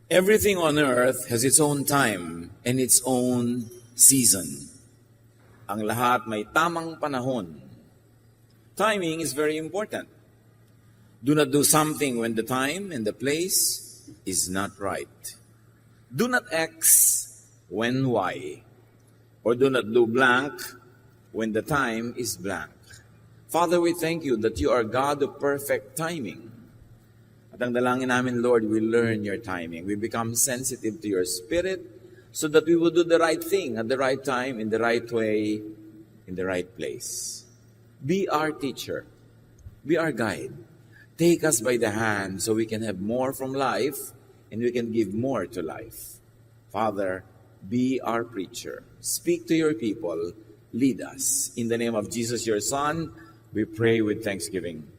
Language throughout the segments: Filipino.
Everything on earth has its own time and its own season. Ang lahat may tamang panahon. Timing is very important. Do not do something when the time and the place is not right. Do not X when Y. Or do not do blank when the time is blank. Father, we thank you that you are God of perfect timing. At ang dalangin namin, Lord, we learn your timing. We become sensitive to your spirit so that we will do the right thing at the right time, in the right way, in the right place. Be our teacher. Be our guide. Take us by the hand so we can have more from life and we can give more to life. Father, be our preacher. Speak to your people. Lead us. In the name of Jesus, your Son, we pray with thanksgiving.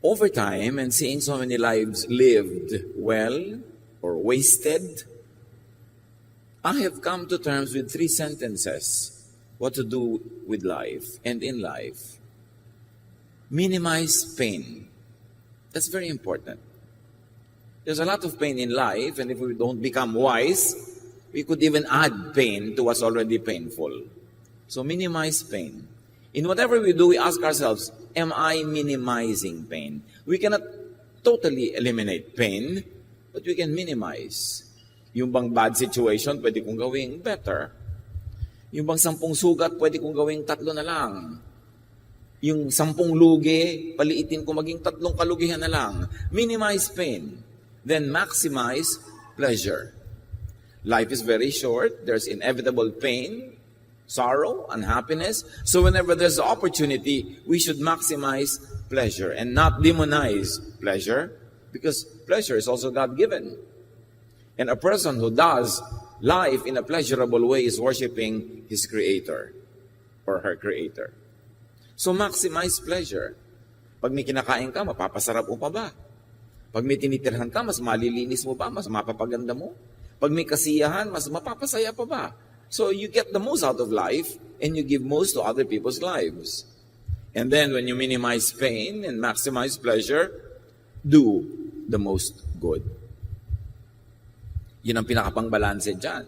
Over time, and seeing so many lives lived well or wasted, I have come to terms with 3 sentences what to do with life and in life. Minimize pain. That's very important. There's a lot of pain in life, and if we don't become wise, we could even add pain to what's already painful. So minimize pain. In whatever we do, we ask ourselves, am I minimizing pain? We cannot totally eliminate pain, but we can minimize. Yung bang bad situation, pwede kong gawing better. Yung bang 10 sugat, pwede kong gawing 3 na lang. Yung 10 lugi, paliitin ko maging 3 kalugihan na lang. Minimize pain. Then maximize pleasure. Life is very short. There's inevitable pain, sorrow, unhappiness. So whenever there's an opportunity, we should maximize pleasure and not demonize pleasure, because pleasure is also God-given. And a person who does life in a pleasurable way is worshiping his creator or her creator. So maximize pleasure. Pag may kinakain ka, mapapasarap mo pa ba? Pag may tinitirhan ka, mas malilinis mo ba? Mas mapapaganda mo? Pag may kasiyahan, mas mapapasaya pa ba? So you get the most out of life and you give most to other people's lives. And then when you minimize pain and maximize pleasure, do the most good. Yun ang pinakapangbalanse dyan.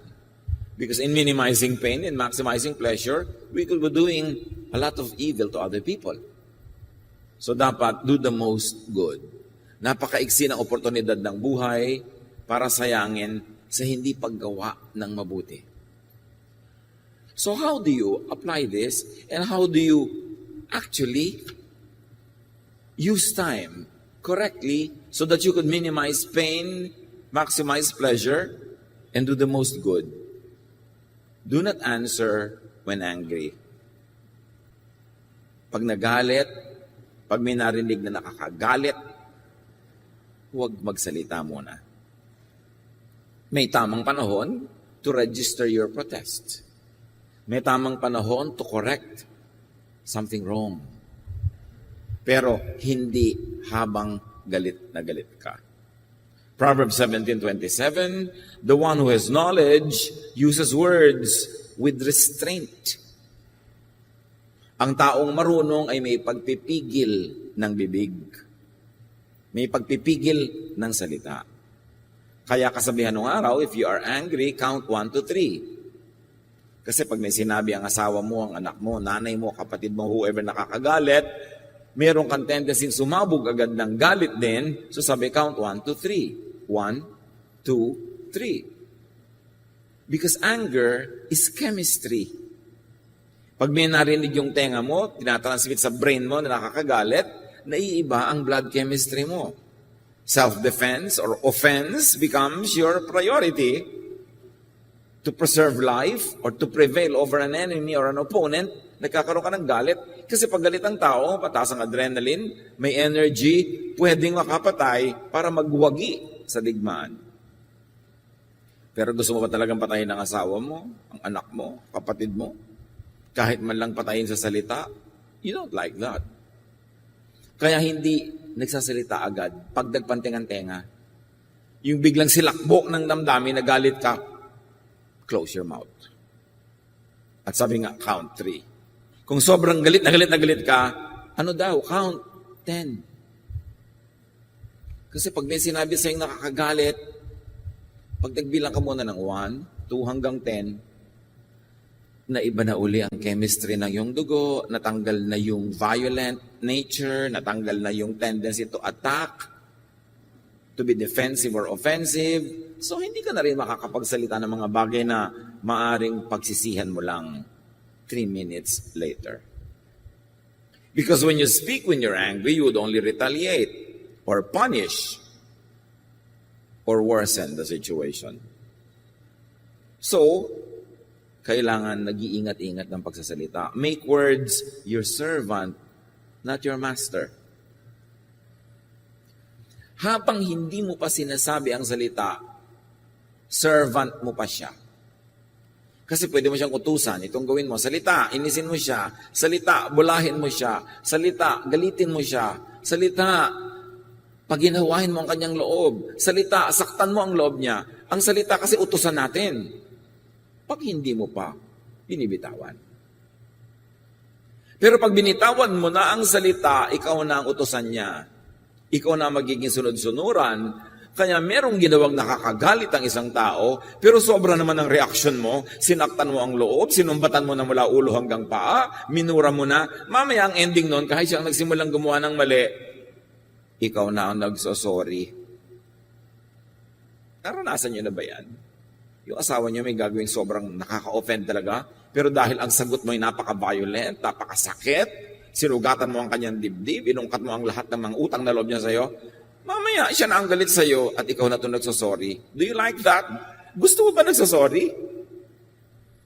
Because in minimizing pain and maximizing pleasure, we could be doing a lot of evil to other people. So dapat do the most good. Napakaiksi ng oportunidad ng buhay para sayangin sa hindi paggawa ng mabuti. So how do you apply this and how do you actually use time correctly so that you could minimize pain, maximize pleasure, and do the most good? Do not answer when angry. Pag nagalit, pag may narinig na nakakagalit, huwag magsalita muna. May tamang panahon to register your protest. May tamang panahon to correct something wrong. Pero hindi habang galit na galit ka. Proverbs 17:27, the one who has knowledge uses words with restraint. Ang taong marunong ay may pagpipigil ng bibig. May pagpipigil ng salita. Kaya kasabihan ng araw, if you are angry, count 1 to 3. Kasi pag may sinabi ang asawa mo, ang anak mo, nanay mo, kapatid mo, whoever nakakagalit, meron kang tendency sumabog agad ng galit din. So sabi, count 1 to 3. 1, 2, 3. Because anger is chemistry. Pag may narinig yung tenga mo, tinatransmit sa brain mo na nakakagalit, naiiba ang blood chemistry mo. Self-defense or offense becomes your priority to preserve life or to prevail over an enemy or an opponent. Nagkakaroon ka ng galit. Kasi pag galit ang tao, pataas ang adrenaline, may energy, pwedeng makapatay para magwagi sa digmaan. Pero gusto mo ba talagang patayin ang asawa mo, ang anak mo, kapatid mo? Kahit man lang patayin sa salita? You don't like that. Kaya hindi nagsasalita agad pag nagpantingan-tenga. Yung biglang silakbo ng damdamin na galit ka, close your mouth. At sabi nga, count 3. Kung sobrang galit na galit ka, ano daw? Count 10. Kasi pag may sinabi sa'yo nakakagalit, pag nagbilang ka muna ng 1, 2 hanggang 10, na iba na uli ang chemistry ng iyong dugo, natanggal na yung violent nature, natanggal na yung tendency to attack, to be defensive or offensive. So hindi ka na rin makakapagsalita ng mga bagay na maaring pagsisihan mo lang 3 minutes later. Because when you speak when you're angry, you would only retaliate or punish or worsen the situation. So, kailangan nag-iingat-ingat ng pagsasalita. Make words your servant, not your master. Habang hindi mo pa sinasabi ang salita, servant mo pa siya. Kasi pwede mo siyang utusan, itong gawin mo, salita, inisin mo siya, salita, bulahin mo siya, salita, galitin mo siya, salita, paginawahin mo ang kanyang loob, salita, saktan mo ang loob niya. Ang salita kasi utusan natin. Pag hindi mo pa, binibitawan. Pero pag binitawan mo na ang salita, ikaw na ang utusan niya. Ikaw na magiging sunod-sunuran. Kaya merong ginawang nakakagalit ang isang tao, pero sobra naman ang reaksyon mo, sinaktan mo ang loob, sinumbatan mo na mula ulo hanggang paa, minura mo na, mamaya ang ending nun, kahit siyang nagsimulang gumawa ng mali, ikaw na ang nagsosorry. Naranasan niyo na ba yan? Yung asawa niyo may gagawing sobrang nakaka-offend talaga, pero dahil ang sagot mo ay napaka-violent, napakasakit, sinugatan mo ang kanyang dibdib, inungkat mo ang lahat ng mga utang na loob niya sa'yo, mamaya siya na ang galit sa'yo at ikaw na ito nagsosorry. Do you like that? Gusto mo ba nagsosorry?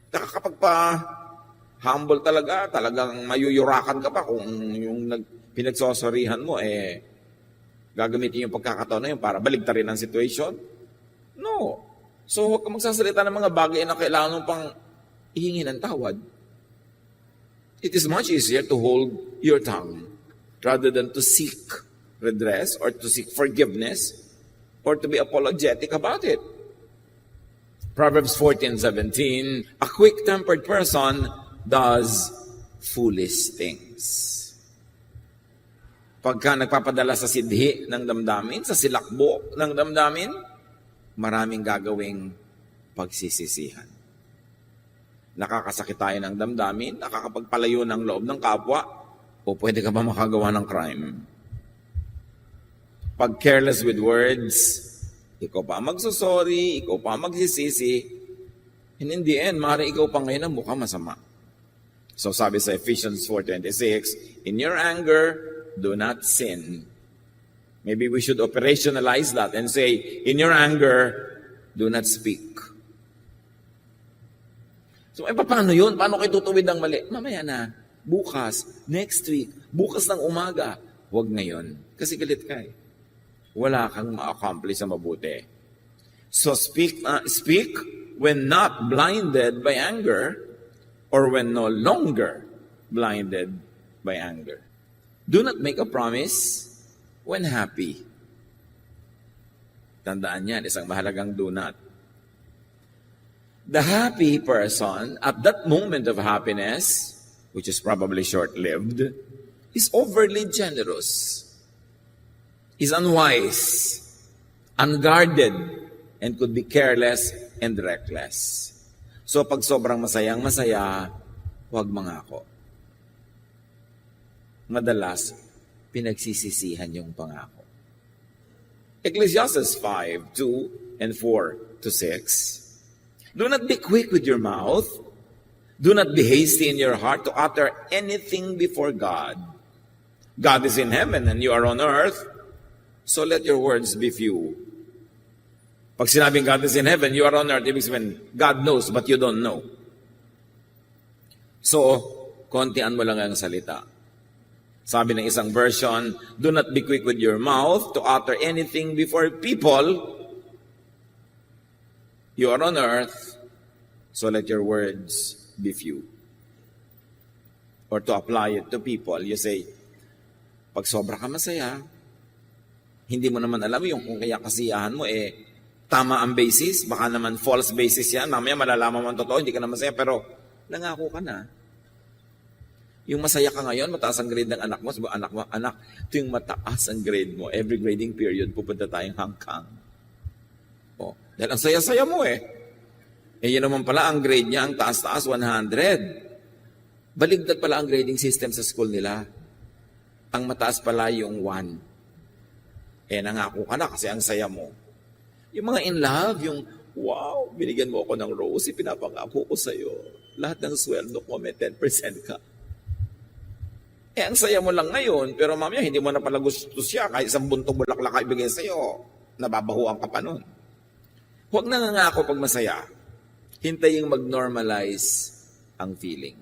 Nakakapagpa-humble talaga, talagang mayuyurakan ka pa kung yung pinagsosorryhan mo, gagamitin yung pagkakataon na yun para baligtarin ang situation? No. So, huwag ka magsasalita ng mga bagay na kailangan mo pang ihingi ng tawad. It is much easier to hold your tongue rather than to seek redress or to seek forgiveness or to be apologetic about it. Proverbs 14:17, a quick-tempered person does foolish things. Pagka nagpapadala sa sidhi ng damdamin, sa silakbo ng damdamin, maraming gagawing pagsisisihan. Nakakasakit tayo ng damdamin, nakakapagpalayo ng loob ng kapwa, o pwede ka ba makagawa ng crime? Pag careless with words, ikaw pa magsusorry, ikaw pa magsisisi, and in the end, maaari ikaw pa ngayon ang mukhang masama. So sabi sa Ephesians 4:26, in your anger, do not sin. Maybe we should operationalize that and say, in your anger, do not speak. So, paano yun? Paano kayo tutuwid ang mali? Mamaya na. Bukas. Next week. Bukas ng umaga. Huwag ngayon. Kasi galit ka eh. Wala kang ma-accomplish sa mabuti. So, speak when not blinded by anger or when no longer blinded by anger. Do not make a promise when happy. Tandaan yan, isang mahalagang do not. The happy person, at that moment of happiness, which is probably short-lived, is overly generous, is unwise, unguarded, and could be careless and reckless. So pag sobrang masayang masaya, huwag mangako. Madalas, pinagsisisihan yung pangako. Ecclesiastes 5:2 and 4-6. Do not be quick with your mouth. Do not be hasty in your heart to utter anything before God. God is in heaven and you are on earth, so let your words be few. Pag sinabing God is in heaven, you are on earth, ibig sabihin, God knows but you don't know. So, kontian mo lang ang salita. Sabi ng isang version, do not be quick with your mouth to utter anything before people. You are on earth, so let your words be few. Or to apply it to people, you say, pag sobra ka masaya, hindi mo naman alam yung kung kaya kasiyahan mo, tama ang basis, baka naman false basis yan, mamaya malalaman mo ang totoo, hindi ka na masaya, pero nangako ka na. Yung masaya ka ngayon, mataas ang grade ng anak mo, sabi mo, anak, ito yung mataas ang grade mo. Every grading period, pupunta tayong hangkang. O, dahil ang saya-saya mo eh. Eh yun naman pala, ang grade niya, ang taas-taas, 100. Baligtad pala ang grading system sa school nila. Ang mataas pala yung 1. Eh nangako ka na kasi ang saya mo. Yung mga in love, yung wow, binigyan mo ako ng rose, pinapangako ko sa'yo. Lahat ng sweldo ko, may 10% ka. Eh, ang saya mo lang ngayon, pero mamaya hindi mo na pala gusto siya, kahit isang buntong bulaklak ka ibigay sa'yo, nababahuan ka pa nun. Huwag nangangako pag masaya. Hintayin mag-normalize ang feeling.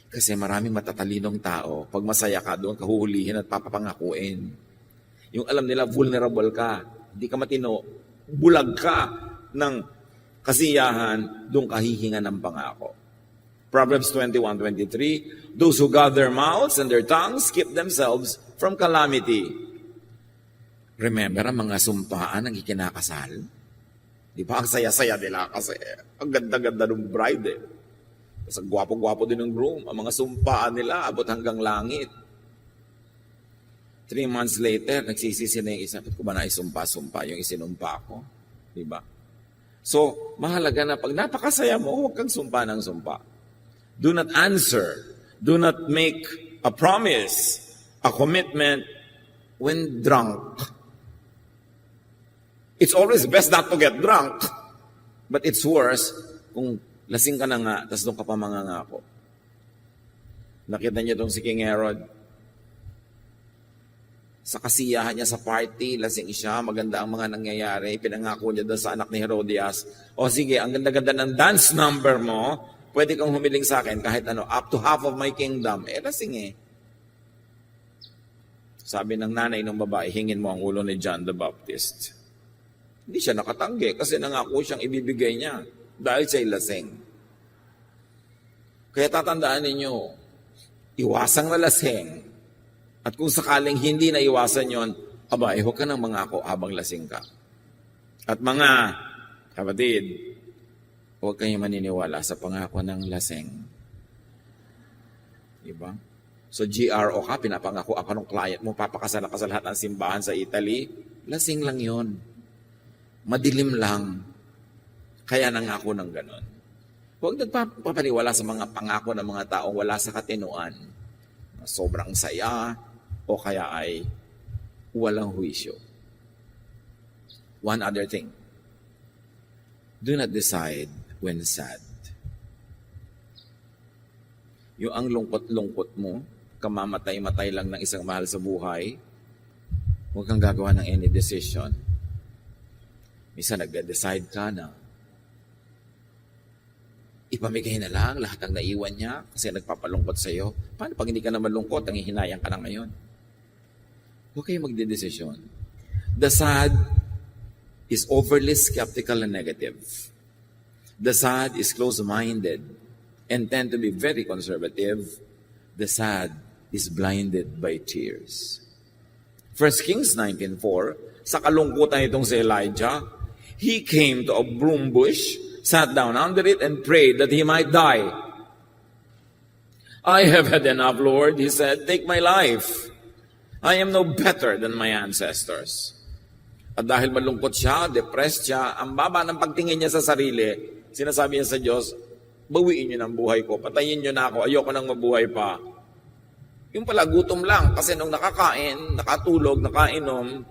Kasi maraming matatalinong tao, pag masaya ka, doon ka huhulihin at papapangakuin. Yung alam nila, vulnerable ka, hindi ka matino, bulag ka ng kasiyahan, doon ka hihinga ng pangako. Proverbs 21:23, those who guard their mouths and their tongues keep themselves from calamity. Remember ang mga sumpaan ng ikinakasal? Di ba? Ang saya-saya nila kasi ang ganda-ganda ng bride eh. Kasi gwapo-gwapo din ng groom. Ang mga sumpaan nila abot hanggang langit. 3 months later, nagsisisi na yung isa. Ba't ko ba naisumpa-sumpa yung isinumpa ko? Di ba? So, mahalaga na pag napakasaya mo, huwag kang sumpa ng sumpa. Do not answer. Do not make a promise, a commitment when drunk. It's always best not to get drunk. But it's worse kung lasing ka na nga, tapos doon ka pa mangangako. Nakita niyo itong si King Herod. Sa kasiyahan niya sa party, lasing siya, maganda ang mga nangyayari, pinangako niya doon sa anak ni Herodias, o sige, ang ganda-ganda ng dance number mo, pwede kang humiling sa akin kahit ano, up to half of my kingdom. Eh, lasing eh. Sabi ng nanay ng babae, hingin mo ang ulo ni John the Baptist. Hindi siya nakatanggi kasi nangako siyang ibibigay niya dahil siya'y lasing. Kaya tatandaan ninyo, iwasang malasing. At kung sakaling hindi na iwasan yon, abay, huwag ka nang mangako habang lasing ka. At mga kapatid, huwag kayong maniniwala sa pangako ng lasing. Diba? So GRO ka, pinapangako ako ng client mo, papakasal ka sa lahat ng simbahan sa Italy, lasing lang yon. Madilim lang. Kaya nangako ng ganon. Huwag nagpapaniwala sa mga pangako ng mga taong wala sa katinuan. Sobrang saya o kaya ay walang huwisyo. One other thing. Do not decide when sad. Yung ang lungkot-lungkot mo, kamamatay-matay lang ng isang mahal sa buhay, huwag kang gagawa ng any decision. Minsan nagde-decide ka na ipamigay na lang lahat ng naiwan niya kasi nagpapalungkot sa iyo. Paano pag hindi ka na malungkot, ang hihinayang ka na ngayon? Huwag kayong magdedesisyon. The sad is overly skeptical and negative. The sad is close-minded and tend to be very conservative. The sad is blinded by tears. 1 Kings 19:4, sa kalungkutan itong si Elijah, he came to a broom bush, sat down under it, and prayed that he might die. I have had enough, Lord, he said. Take my life. I am no better than my ancestors. At dahil malungkot siya, depressed siya, ang baba ng pagtingin niya sa sarili, sinasabi niya sa Diyos, bawiin niyo ng buhay ko, patayin niyo na ako, ayoko nang mabuhay pa. Yung pala, gutom lang, kasi nung nakakain, nakatulog, nakainom,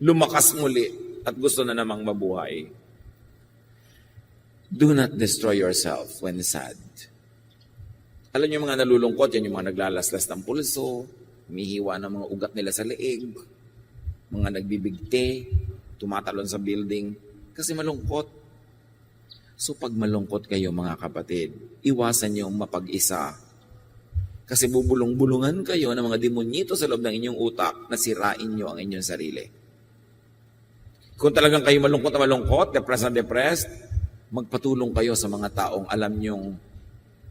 lumakas muli at gusto na namang mabuhay. Do not destroy yourself when sad. Alam niyo mga nalulungkot, yan yung mga naglalaslas ng pulso, humihiwa ng mga ugat nila sa leeg, mga nagbibigti, tumatalon sa building, kasi malungkot. So pag malungkot kayo mga kapatid, iwasan niyong mapag-isa. Kasi bubulong-bulungan kayo ng mga demonyito sa loob ng inyong utak na sirain niyo ang inyong sarili. Kung talagang kayo malungkot na malungkot, depressed na depressed, magpatulong kayo sa mga taong alam niyong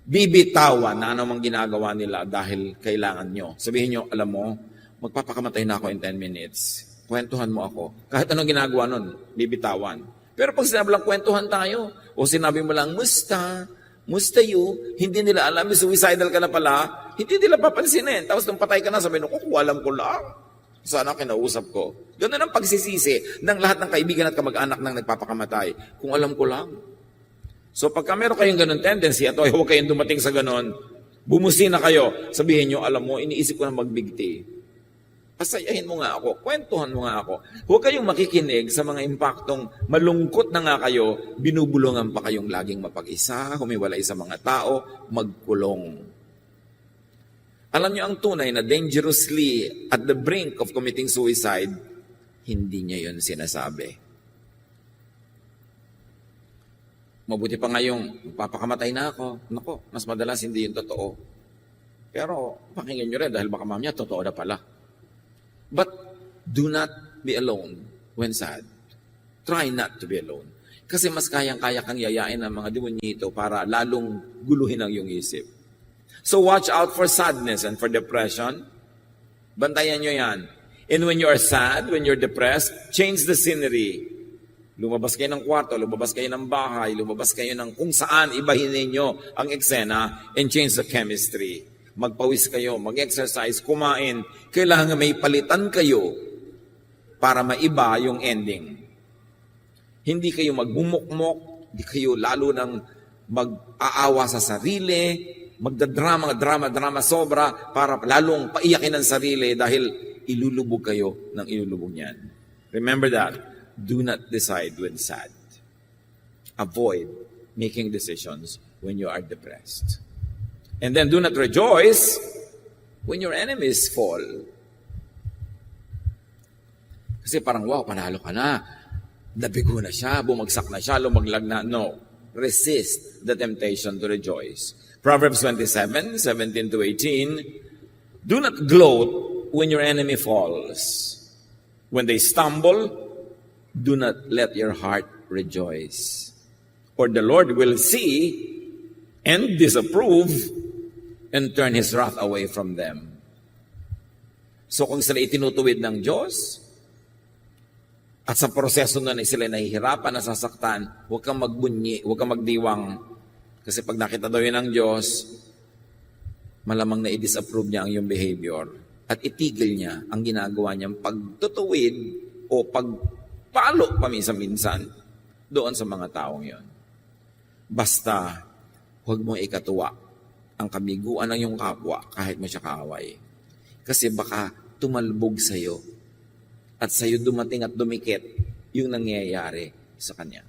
bibitawan na anumang ginagawa nila dahil kailangan nyo. Sabihin nyo, alam mo, magpapakamatay na ako in 10 minutes. Kwentuhan mo ako. Kahit anong ginagawa nun, bibitawan. Pero pag sinabi lang kwentuhan tayo, o sinabi mo lang, musta, Mustayo, hindi nila alam, suicidal ka na pala, hindi nila papansinin. Tapos nung patay ka na, sabi nung, alam ko lang. Sana kinausap ko. Ganun ang pagsisisi ng lahat ng kaibigan at kamag-anak ng nagpapakamatay. Kung alam ko lang. So pagka meron kayong ganun tendency, at huwag kayong dumating sa ganun, bumusi na kayo, sabihin nyo, alam mo, iniisip ko na magbigti. Pasayahin mo nga ako, kwentuhan mo nga ako. Huwag kayong makikinig sa mga impaktong malungkot na nga kayo, binubulungan pa kayong laging mapag-isa, humiwalay sa mga tao, magkulong. Alam niyo ang tunay na dangerously at the brink of committing suicide, hindi niya yun sinasabi. Mabuti pa ngayong, papakamatay na ako. Nako, mas madalas hindi yun totoo. Pero pakinggan nyo rin dahil baka mamaya totoo na pala. But do not be alone when sad. Try not to be alone. Kasi mas kayang-kaya kang yayain ng mga demonyito para lalong guluhin ang iyong isip. So watch out for sadness and for depression. Bantayan nyo yan. And when you are sad, when you're depressed, change the scenery. Lumabas kayo ng kwarto, lumabas kayo ng bahay, lumabas kayo ng kung saan, ibahin ninyo ang eksena and change the chemistry. Magpawis kayo, mag-exercise, kumain. Kailangan may palitan kayo para maiba yung ending. Hindi kayo magmumukmok, hindi kayo lalo nang mag-aawa sa sarili, magdadrama sobra para lalong paiyakin ang sarili dahil ilulubog kayo ng ilulubog niyan. Remember that. Do not decide when sad. Avoid making decisions when you are depressed. And then do not rejoice when your enemies fall. Kasi parang, wow, panalo ka na. Nabigo na siya, bumagsak na siya, lumaglag na. No. Resist the temptation to rejoice. Proverbs 27, 17 to 18. Do not gloat when your enemy falls. When they stumble, do not let your heart rejoice. For the Lord will see and disapprove and turn His wrath away from them. So kung sila itinutuwid ng Diyos, at sa proseso na sila nahihirapan, nasasaktan, huwag kang magbunyi, huwag kang magdiwang. Kasi pag nakita daw yun ng Diyos, malamang na i-disapprove niya ang iyong behavior. At itigil niya ang ginagawa niyang pagtutuwid o pagpalo paminsan-minsan doon sa mga taong yon. Basta, huwag mo ikatuwa ang kabiguan ng iyong kapwa kahit mo siya kaaway. Kasi baka tumalbog sa'yo at sa'yo dumating at dumikit yung nangyayari sa kanya.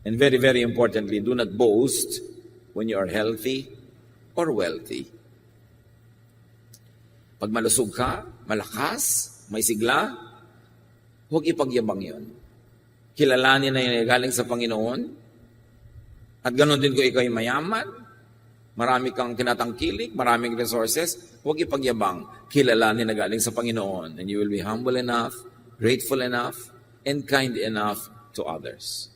And very, very importantly, do not boast when you are healthy or wealthy. Pag malusog ka, malakas, may sigla, huwag ipagyabang yon. Kilalanin na yun galing sa Panginoon. At ganoon din kung ikaw ay mayaman, marami kang tinatangkilik, maraming resources, huwag ipagyabang. Kilalanin na galing sa Panginoon. And you will be humble enough, grateful enough, and kind enough to others.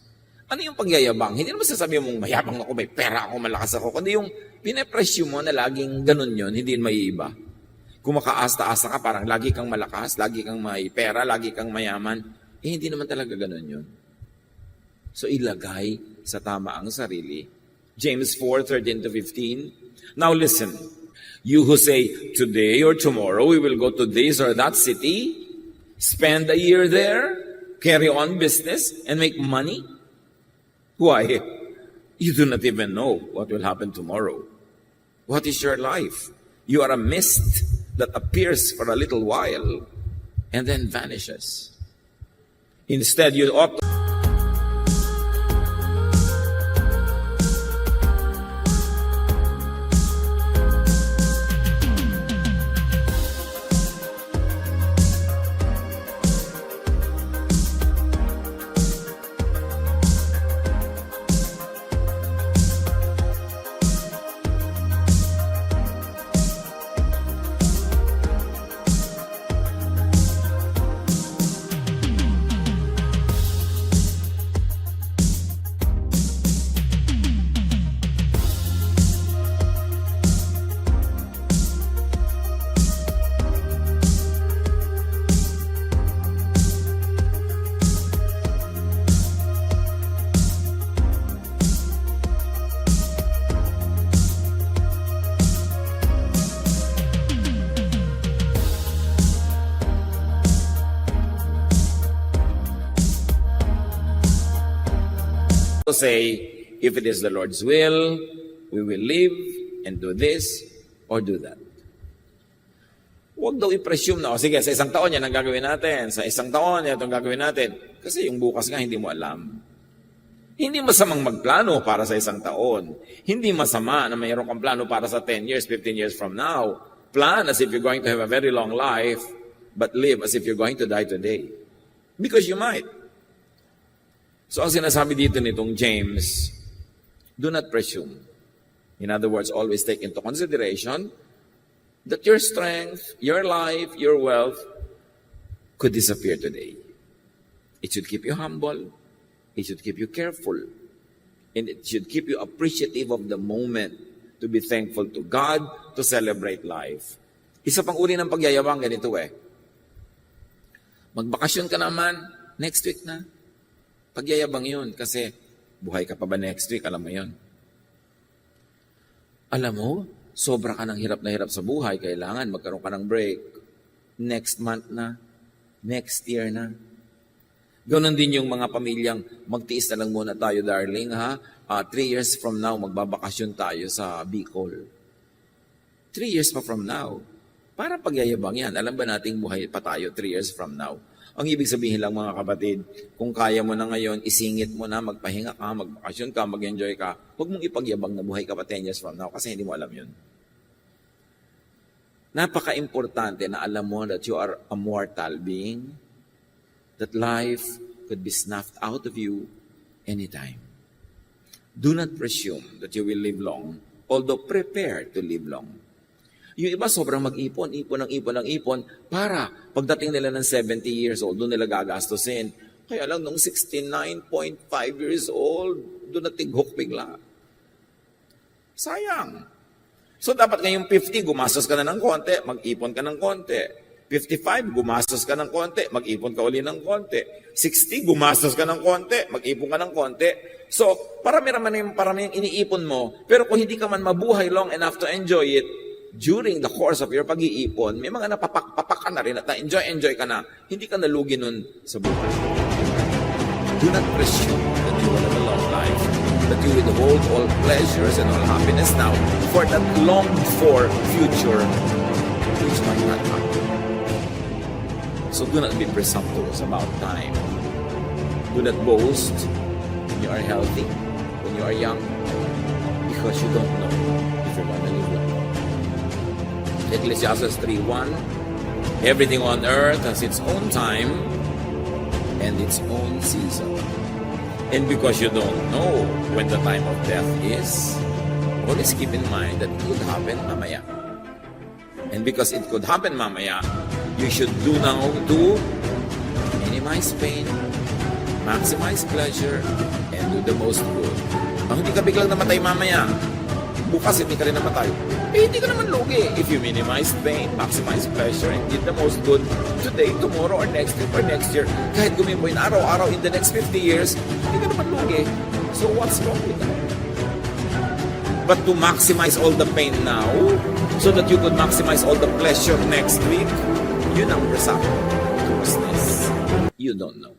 Ano yung pagyayabang? Hindi naman sasabihin mong mayabang ako, may pera ako, malakas ako. Kundi yung pinapresyo mo na laging ganun yun, hindi yun maiiba. Kung makaasta-asa ka, parang lagi kang malakas, lagi kang may pera, lagi kang mayaman, hindi naman talaga ganun yun. So ilagay sa tama ang sarili. James 4:13 to 15. Now listen, you who say, today or tomorrow we will go to this or that city, spend a year there, carry on business, and make money. Why? You do not even know what will happen tomorrow. What is your life? You are a mist that appears for a little while and then vanishes. Instead, you ought to to say, if it is the Lord's will, we will live and do this or do that. Huwag daw i-presume na, sige, sa isang taon yan ang gagawin natin, sa isang taon yan itong gagawin natin. Kasi yung bukas nga, hindi mo alam. Hindi masamang magplano para sa isang taon. Hindi masama na mayroon kang plano para sa 10 years, 15 years from now. Plan as if you're going to have a very long life, but live as if you're going to die today. Because you might. So ang sinasabi dito nitong James, do not presume. In other words, always take into consideration that your strength, your life, your wealth could disappear today. It should keep you humble. It should keep you careful. And it should keep you appreciative of the moment, to be thankful to God, to celebrate life. Isa pang uri ng pagyayabang, ganito Magbakasyon ka naman, next week na. Pagyayabang yun, kasi buhay ka pa ba next week? Alam mo yun. Alam mo, sobra ka ng hirap na hirap sa buhay, kailangan magkaroon ka ng break. Next month na, next year na. Ganon din yung mga pamilyang magtiis na lang muna tayo, darling, ha? 3 years from now, magbabakasyon tayo sa Bicol. 3 years pa from now. Para pagyayabang yan. Alam ba nating buhay pa tayo 3 years from now? Ang ibig sabihin lang mga kapatid, kung kaya mo na ngayon, isingit mo na, magpahinga ka, magbakasyon ka, mag-enjoy ka, huwag mong ipagyabang na buhay ka pa 10 years from now kasi hindi mo alam yun. Napaka-importante na alam mo that you are a mortal being, that life could be snuffed out of you anytime. Do not presume that you will live long, although prepare to live long. Yung iba sobrang mag-ipon, ipon para pagdating nila ng 70 years old, doon nila gagastusin. Kaya lang nung 69.5 years old, doon na tighok bigla. Sayang. So dapat ngayong 50, gumastos ka na ng konti, mag-ipon ka ng konti. 55, gumastos ka ng konti, mag-ipon ka uli ng konti. 60, gumastos ka ng konti, mag-ipon ka ng konti. So, parami yung iniipon mo, pero kung hindi ka man mabuhay long enough to enjoy it, during the course of your pag-iipon, may mga napapak ka na rin at na-enjoy ka na, hindi ka nalugi nun sa buhay. Do not presume that you will have a long life, that you withhold all pleasures and all happiness now for that longed-for future which might not happen. So do not be presumptuous about time. Do not boast when you are healthy, when you are young, because you don't know if you're going to live long. Ecclesiastes 3:1, everything on earth has its own time and its own season. And because you don't know when the time of death is, always keep in mind that it could happen mamaya. And because it could happen mamaya, you should do now to minimize pain, maximize pleasure, and do the most good. Ang hindi ka biglang namatay mamaya, bukas hindi ka rin namatay, hindi ka naman lugi. If you minimize pain, maximize pleasure, and did the most good today, tomorrow, or next week, or next year, kahit gumipoy na araw-araw in the next 50 years, hindi ka naman lugi. So what's wrong with that? But to maximize all the pain now, so that you could maximize all the pleasure next week, yun ang presumptuousness. You don't know.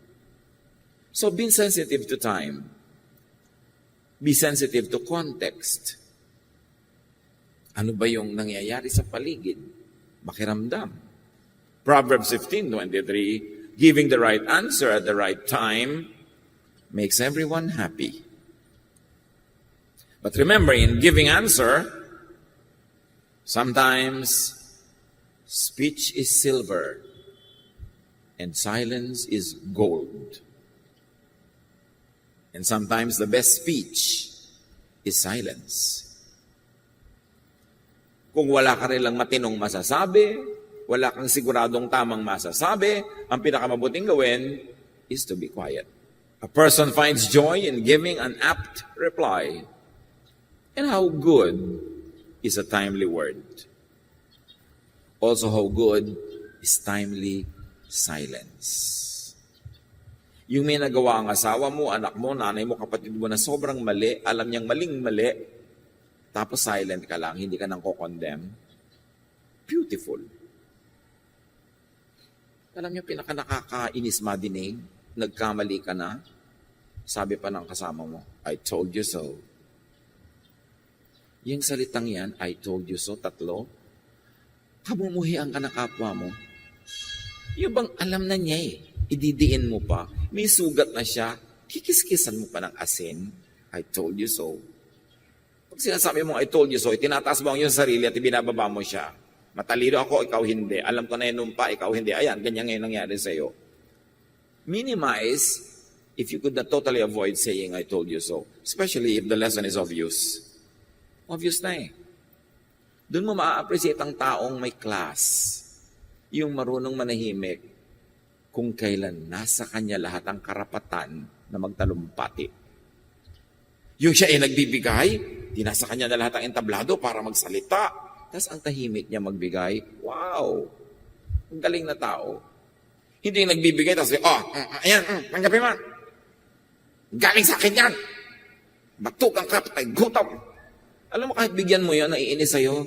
So be sensitive to time. Be sensitive to context. Ano ba yung nangyayari sa paligid? Makiramdam. Proverbs 15:23, giving the right answer at the right time makes everyone happy. But remember, in giving answer, sometimes speech is silver and silence is gold. And sometimes the best speech is silence. Kung wala ka rin lang matinong masasabi, wala kang siguradong tamang masasabi, ang pinakamabuting gawin is to be quiet. A person finds joy in giving an apt reply. And how good is a timely word? Also, how good is timely silence? Yung may nagawa ang asawa mo, anak mo, nanay mo, kapatid mo na sobrang mali, alam niyang maling-mali, tapos silent ka lang, hindi ka nang ko-condemn. Beautiful. Alam niyo, pinaka-nakakainis madinig, nagkamali ka na, Sabi pa ng kasama mo, I told you so. Yung salitang yan, I told you so, 3, kamumuhian ka ng kapwa mo. Yung bang alam na niya ididiin mo pa, may sugat na siya, kikiskisan mo pa ng asin, I told you so. Pag sinasabi mo, I told you so, itinataas mo ang iyong sarili at ibinababa mo siya. Matalino ako, ikaw hindi. Alam ko na yun pa, ikaw hindi. Ayan, ganyan ngayon nangyari sa iyo. Minimize if you could not totally avoid saying, I told you so. Especially if the lesson is obvious. Obvious na Doon mo maa-appreciate ang taong may class. Yung marunong manahimik kung kailan nasa kanya lahat ang karapatan na magtalumpati. Yung siya ay nagbibigay, di nasa kanya na lahat ang entablado para magsalita. Tapos ang tahimik niya magbigay, wow! Ang galing na tao. Hindi yung nagbibigay, tapos, ayan, tanggapin mo. Galing sa akin yan. Batukan ka, patay, gutom. Alam mo, kahit bigyan mo yan, naiinis sa'yo.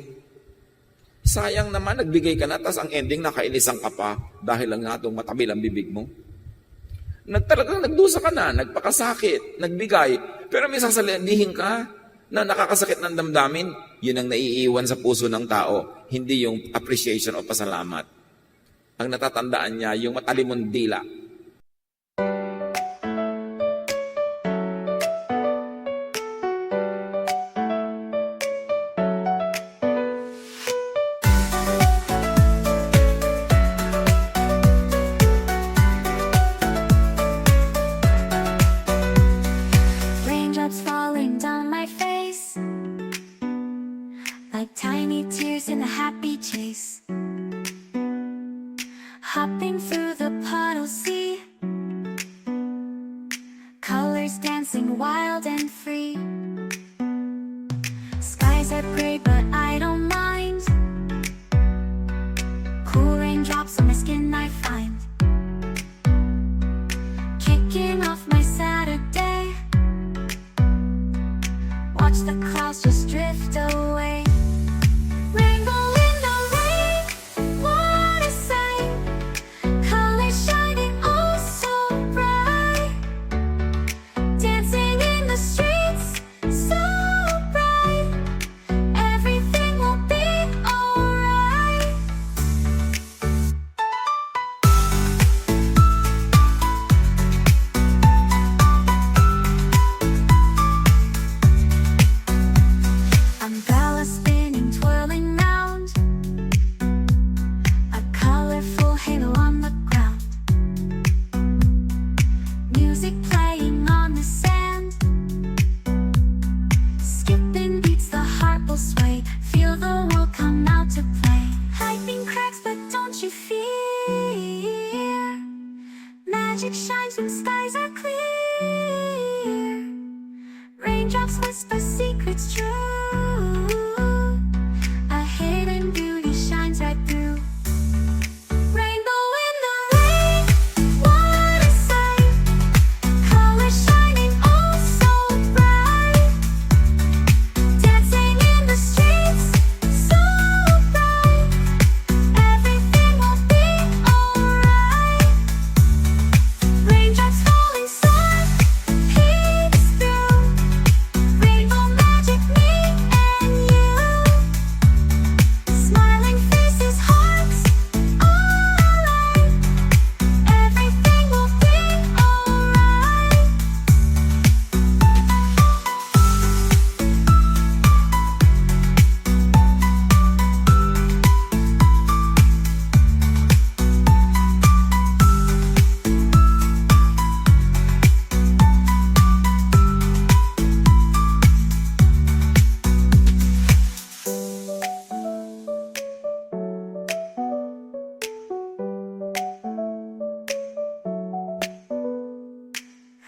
Sayang naman, nagbigay ka na, tapos ang ending, nakainisan ka pa dahil lang natong matabil ang bibig mo. Talagang nagdusa ka na, nagpakasakit, nagbigay, pero may sasalandihin ka na nakakasakit ng damdamin. Yun ang naiiwan sa puso ng tao, hindi yung appreciation o pasalamat. Ang natatandaan niya, yung matalimong dila. Raindrops falling down my face like tiny tears in a happy chase. Hopping through the puddle sea, colors dancing wild and free. Skies are gray but I don't mind. Cool raindrops on my skin I find. Kicking off my Saturday, watch the clouds just drift away. Rainbow in the rain, what a sight. Colors shining oh so bright. Dancing in the streets, so bright. Everything will be alright. Umbrella spinning, twirling round. A colorful halo on the ground. Music playing on the sand. Skipping beats, the heart will sway. Feel the world come out to play. Lightning cracks, but don't you fear. Magic shines when skies are clear. Raindrops whisper secrets true. A hidden beauty shines right through. Rainbow in the rain, what a sight. Colors shining oh so bright. Dancing in the streets, so bright. Everything will be alright. Raindrops falling soft, peeks through. Rainbow magic, me and you. Smiling faces, hearts alight. Everything will be alright.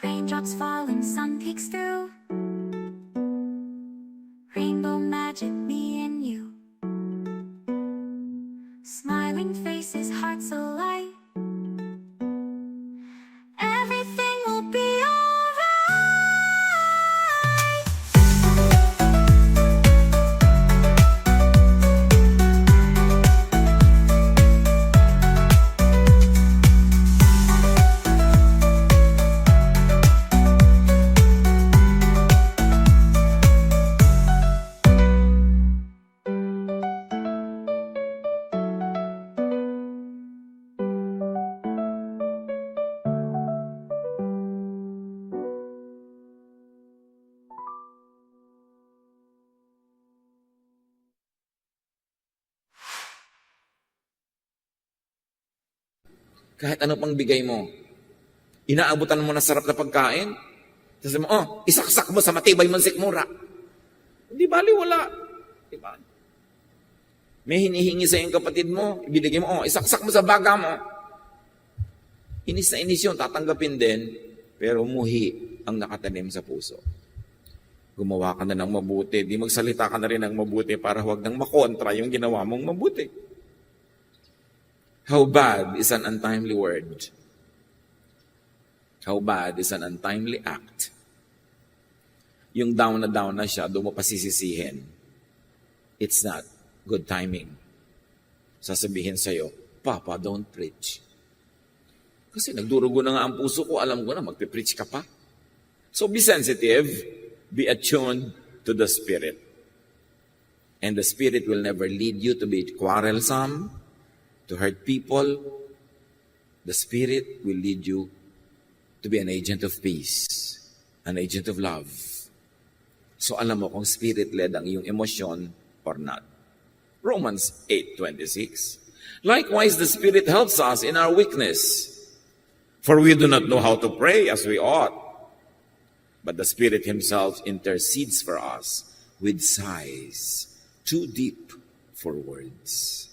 Raindrops falling, sun peeks through. Rainbow magic, me and you. Smiling faces, hearts alight. Everything will be alright. Kahit ano pang bigay mo. Inaabutan mo na sarap na pagkain. Tapos mo, isaksak mo sa matibay mong sikmura. Hindi bali, wala. Diba? May hinihingi sa iyong kapatid mo, ibigay mo, isaksak mo sa baga mo. Inis na inis yun, tatanggapin din, pero muhi ang nakatanim sa puso. Gumawa ka na ng mabuti, di magsalita ka na rin ng mabuti para huwag nang makontra yung ginawa mong mabuti. How bad is an untimely word? How bad is an untimely act? Yung down na siya, doon mo pasisisihin. It's not good timing. Sasabihin sa'yo, Papa, don't preach. Kasi nagdurugo na nga ang puso ko, alam ko na, magpipreach ka pa. So be sensitive, be attuned to the Spirit. And the Spirit will never lead you to be quarrelsome, to hurt people. The Spirit will lead you to be an agent of peace, an agent of love. So alam mo kung Spirit-led ang iyong emosyon or not. Romans 8:26. Likewise, the Spirit helps us in our weakness. For we do not know how to pray as we ought. But the Spirit Himself intercedes for us with sighs too deep for words.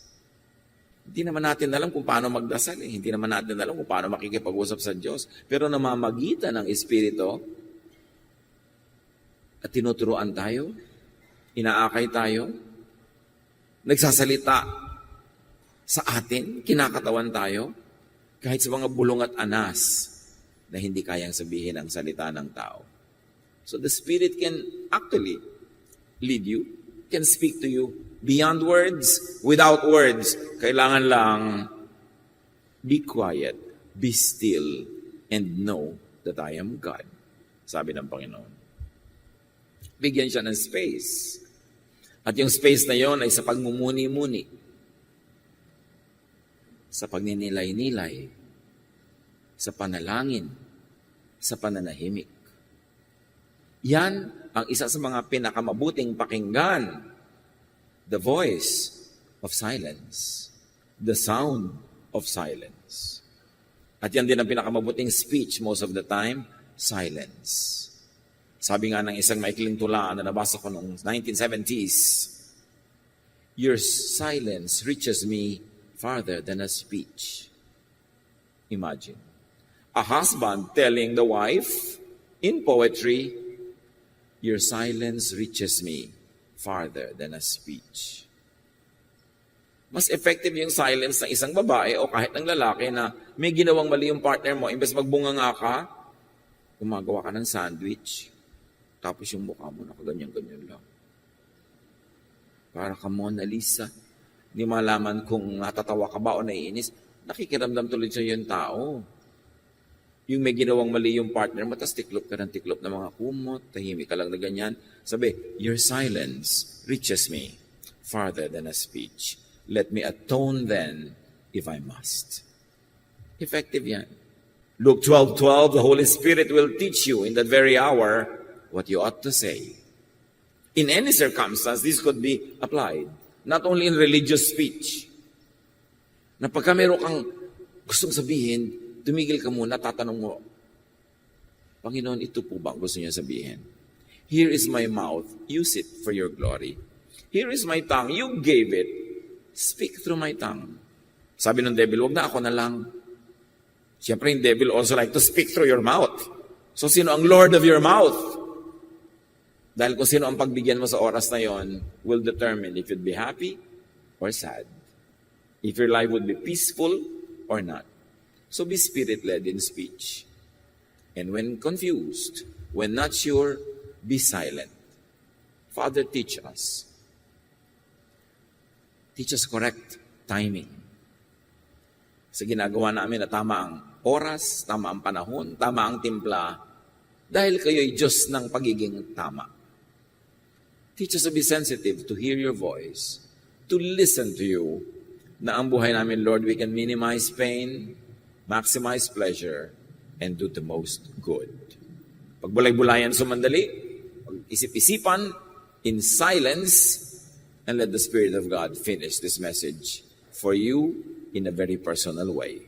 Hindi naman natin alam kung paano magdasal. Hindi naman natin alam kung paano makikipag-usap sa Diyos. Pero namamagitan ng Espiritu at tinuturuan tayo, inaakay tayo, nagsasalita sa atin, kinakatawan tayo, kahit sa mga bulong at anas na hindi kayang sabihin ang salita ng tao. So the Spirit can actually lead you, can speak to you beyond words, without words. Kailangan lang be quiet, be still, and know that I am God. Sabi ng Panginoon. Bigyan siya ng space. At yung space na yon ay sa pagmumuni-muni, sa pagninilay-nilay, sa panalangin, sa pananahimik. Yan ang isa sa mga pinakamabuting pakinggan. The voice of silence. The sound of silence. At yan din ang pinakamabuting speech most of the time, silence. Sabi nga ng isang maikling tula na nabasa ko noong 1970s, your silence reaches me farther than a speech. Imagine. A husband telling the wife in poetry, your silence reaches me farther than a speech. Mas effective yung silence ng isang babae o kahit ng lalaki na may ginawang mali yung partner mo, imbes magbunganga ka, gumagawa ka ng sandwich, tapos yung mukha mo nakaganyan-ganyan lang. Para ka Mona Lisa. Hindi malaman kung natatawa ka ba o naiinis. Nakikiramdam tuloy sa yung tao. Yung may ginawang mali yung partner mo, tapos tiklop ka ng tiklop ng mga kumot, tahimik ka lang na ganyan. Sabi, your silence reaches me farther than a speech. Let me atone then if I must. Effective yan. Luke 12:12, the Holy Spirit will teach you in that very hour what you ought to say. In any circumstance, this could be applied. Not only in religious speech. Na pagka meron kang gustong sabihin, tumigil ka muna, tatanong mo, Panginoon, ito po ba ang gusto niya sabihin? Here is my mouth, use it for your glory. Here is my tongue, you gave it. Speak through my tongue. Sabi ng devil, wag na ako na lang. Siyempre, yung devil also like to speak through your mouth. So, sino ang Lord of your mouth? Dahil kung sino ang pagbigyan mo sa oras na yon will determine if you'd be happy or sad. If your life would be peaceful or not. So be Spirit-led in speech. And when confused, when not sure, be silent. Father, teach us. Teach us correct timing. Sa ginagawa namin na tama ang oras, tama ang panahon, tama ang timpla, dahil kayo'y Diyos ng pagiging tama. Teach us to be sensitive to hear your voice, to listen to you, na ang buhay namin, Lord, we can minimize pain, maximize pleasure, and do the most good. Pagbulay-bulayan sumandali, pag-isip-isipan, in silence, and let the Spirit of God finish this message for you in a very personal way.